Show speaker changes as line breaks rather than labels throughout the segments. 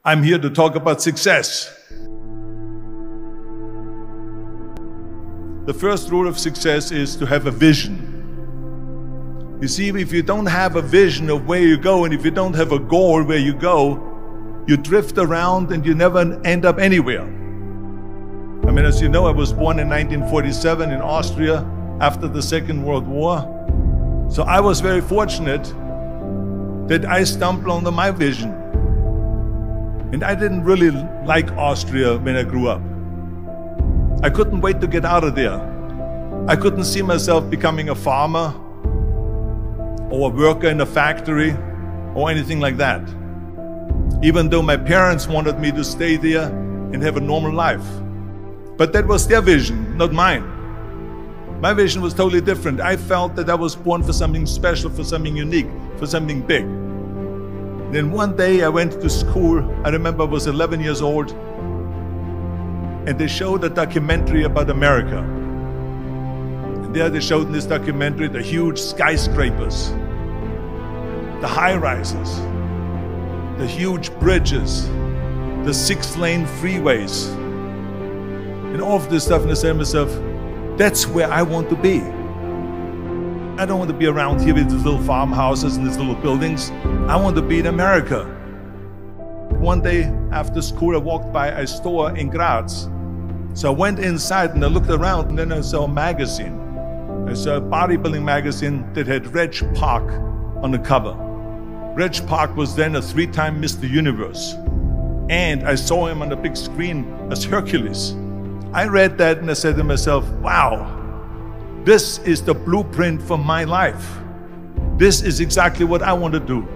I'm here to talk about success. The first rule of success is to have a vision. You see, if you don't have a vision of where you go, and if you don't have a goal where you go, you drift around and you never end up anywhere. I mean, as you know, I was born in 1947 in Austria after the Second World War. So I was very fortunate that I stumbled onto my vision. And I didn't really like Austria when I grew up. I couldn't wait to get out of there. I couldn't see myself becoming a farmer or a worker in a factory or anything like that. Even though my parents wanted me to stay there and have a normal life. But that was their vision, not mine. My vision was totally different. I felt that I was born for something special, for something unique, for something big. Then one day I went to school. I remember I was 11 years old, and they showed a documentary about America. And there they showed in this documentary the huge skyscrapers, the high-rises, the huge bridges, the 6-lane freeways, and all of this stuff. And I said to myself, that's where I want to be. I don't want to be around here with these little farmhouses and these little buildings. I want to be in America. One day after school, I walked by a store in Graz. So I went inside and I looked around, and then I saw a magazine. I saw a bodybuilding magazine that had Reg Park on the cover. Reg Park was then a 3-time Mr. Universe. And I saw him on the big screen as Hercules. I read that and I said to myself, wow, this is the blueprint for my life. This is exactly what I want to do.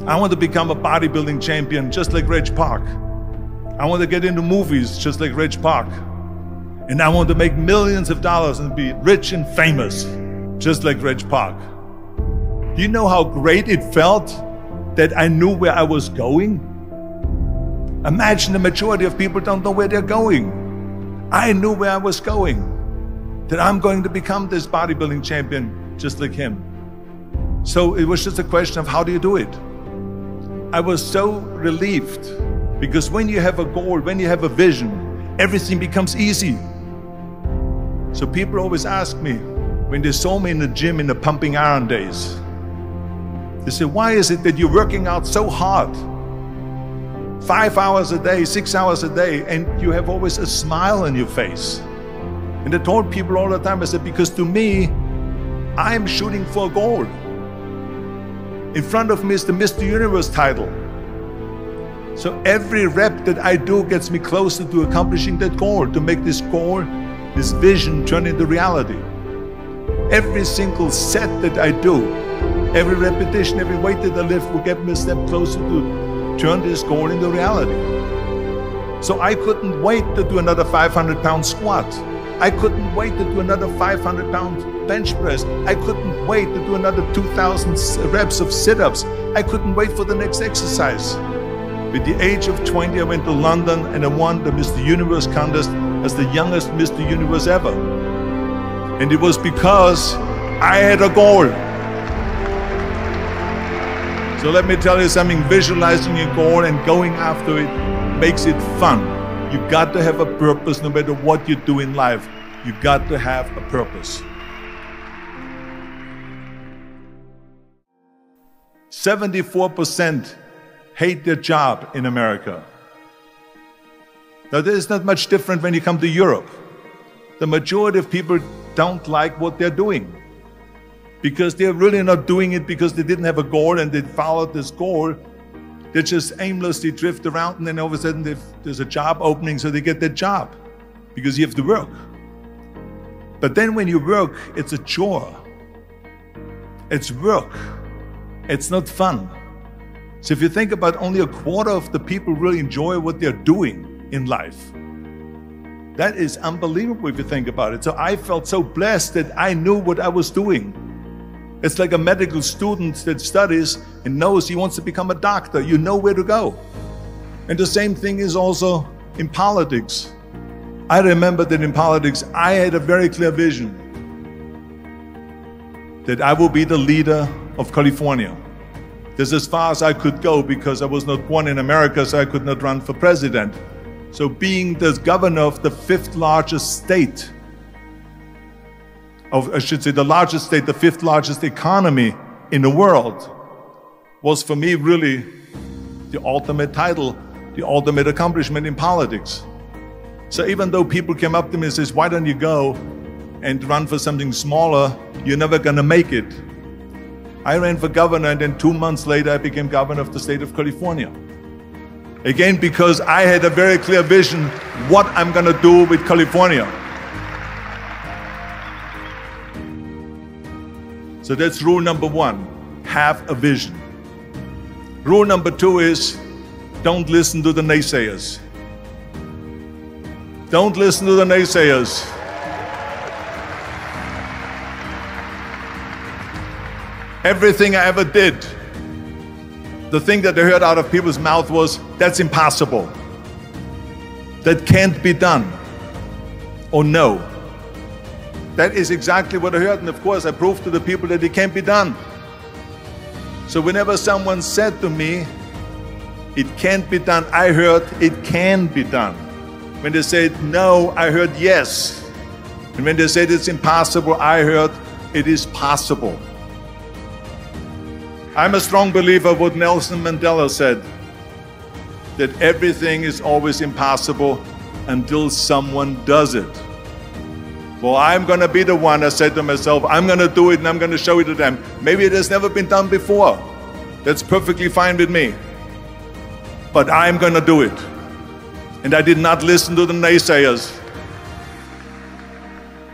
I want to become a bodybuilding champion just like Reg Park. I want to get into movies just like Reg Park. And I want to make millions of dollars and be rich and famous just like Reg Park. Do you know how great it felt that I knew where I was going? Imagine the majority of people don't know where they're going. I knew where I was going, that I'm going to become this bodybuilding champion just like him. So it was just a question of how do you do it? I was so relieved, because when you have a goal, when you have a vision, everything becomes easy. So people always ask me, when they saw me in the gym in the pumping iron days, they say, why is it that you're working out so hard? 5 hours a day, 6 hours a day, and you have always a smile on your face. And I told people all the time, I said, because to me, I'm shooting for a goal. In front of me is the Mr. Universe title. So every rep that I do gets me closer to accomplishing that goal, to make this goal, this vision turn into reality. Every single set that I do, every repetition, every weight that I lift will get me a step closer to turn this goal into reality. So I couldn't wait to do another 500-pound squat. I couldn't wait to do another 500-pound bench press. I couldn't wait to do another 2,000 reps of sit-ups. I couldn't wait for the next exercise. At the age of 20, I went to London and I won the Mr. Universe contest as the youngest Mr. Universe ever. And it was because I had a goal. So let me tell you something, visualizing your goal and going after it makes it fun. You got to have a purpose no matter what you do in life. You got to have a purpose. 74% hate their job in America. Now, there is not much different when you come to Europe. The majority of people don't like what they're doing, because they're really not doing it because they didn't have a goal and they followed this goal. They just aimlessly drift around, and then all of a sudden there's a job opening, so they get that job because you have to work. But then when you work, it's a chore. It's work. It's not fun. So if you think about, only a quarter of the people really enjoy what they're doing in life. That is unbelievable if you think about it. So I felt so blessed that I knew what I was doing. It's like a medical student that studies and knows he wants to become a doctor. You know where to go. And the same thing is also in politics. I remember that in politics, I had a very clear vision that I will be the leader of California. This is as far as I could go because I was not born in America, so I could not run for president. So being the governor of the fifth largest state, I should say the largest state, the fifth largest economy in the world, was for me really the ultimate title, the ultimate accomplishment in politics. So even though people came up to me and says, why don't you go and run for something smaller, you're never gonna make it. I ran for governor, and then 2 months later I became governor of the state of California. Again, because I had a very clear vision what I'm gonna do with California. So that's rule number one, have a vision. Rule number two is, don't listen to the naysayers. Don't listen to the naysayers. Everything I ever did, the thing that I heard out of people's mouth was, that's impossible. That can't be done. Or no. That is exactly what I heard, and of course I proved to the people that it can't be done. So whenever someone said to me, it can't be done, I heard, it can be done. When they said no, I heard yes. And when they said it's impossible, I heard it is possible. I'm a strong believer of what Nelson Mandela said, that everything is always impossible until someone does it. Well, I'm going to be the one, I said to myself, I'm going to do it and I'm going to show it to them. Maybe it has never been done before. That's perfectly fine with me. But I'm going to do it. And I did not listen to the naysayers.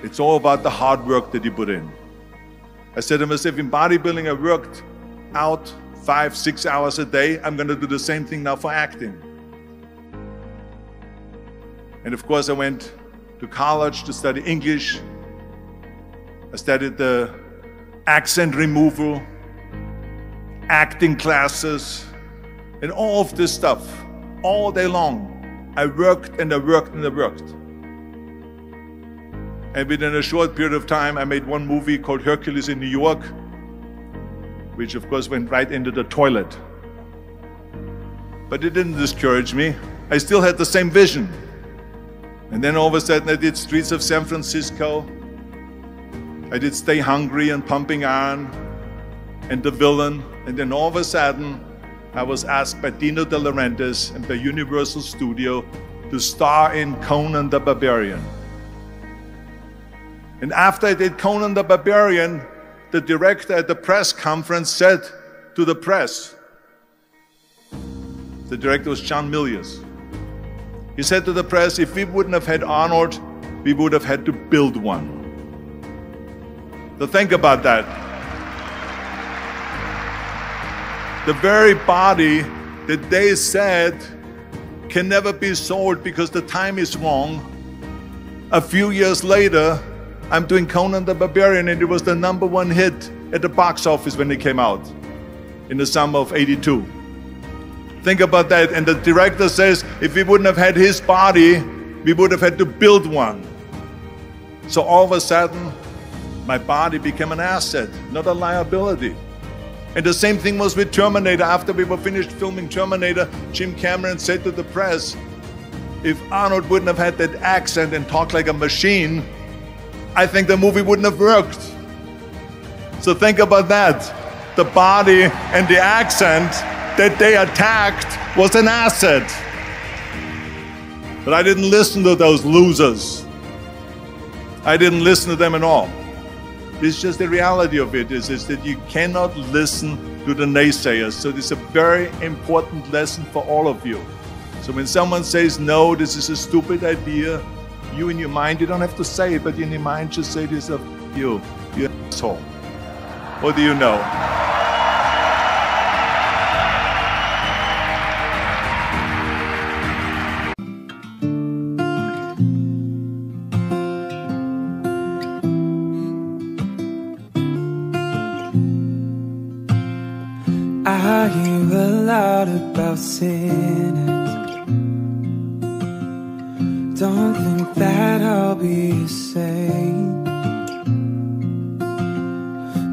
It's all about the hard work that you put in. I said to myself, in bodybuilding, I worked out 5-6 hours a day. I'm going to do the same thing now for acting. And of course, I went to college to study English. I studied the accent removal, acting classes, and all of this stuff all day long. I worked and I worked and I worked. And within a short period of time, I made one movie called Hercules in New York, which of course went right into the toilet. But it didn't discourage me. I still had the same vision. And then all of a sudden I did Streets of San Francisco. I did Stay Hungry and Pumping Iron and The Villain. And then all of a sudden I was asked by Dino De Laurentiis and by Universal Studio to star in Conan the Barbarian. And after I did Conan the Barbarian, the director at the press conference said to the press, the director was John Milius. He said to the press, if we wouldn't have had Arnold, we would have had to build one. So think about that. The very body that they said can never be sold because the time is wrong. A few years later, I'm doing Conan the Barbarian, and it was the #1 hit at the box office when it came out in the summer of '82. Think about that. And the director says, if we wouldn't have had his body, we would have had to build one. So all of a sudden, my body became an asset, not a liability. And the same thing was with Terminator. After we were finished filming Terminator, Jim Cameron said to the press, if Arnold wouldn't have had that accent and talked like a machine, I think the movie wouldn't have worked. So think about that. The body and the accent that they attacked was an asset. But I didn't listen to those losers. I didn't listen to them at all. It's just the reality of it is that you cannot listen to the naysayers. So this is a very important lesson for all of you. So when someone says, no, this is a stupid idea, you in your mind, you don't have to say it, but in your mind just say this of you asshole. What do you know?
I hear a lot about sinners. Don't think that I'll be the same,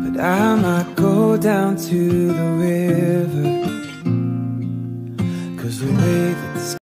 but that I might go down to the river, 'cause the way that the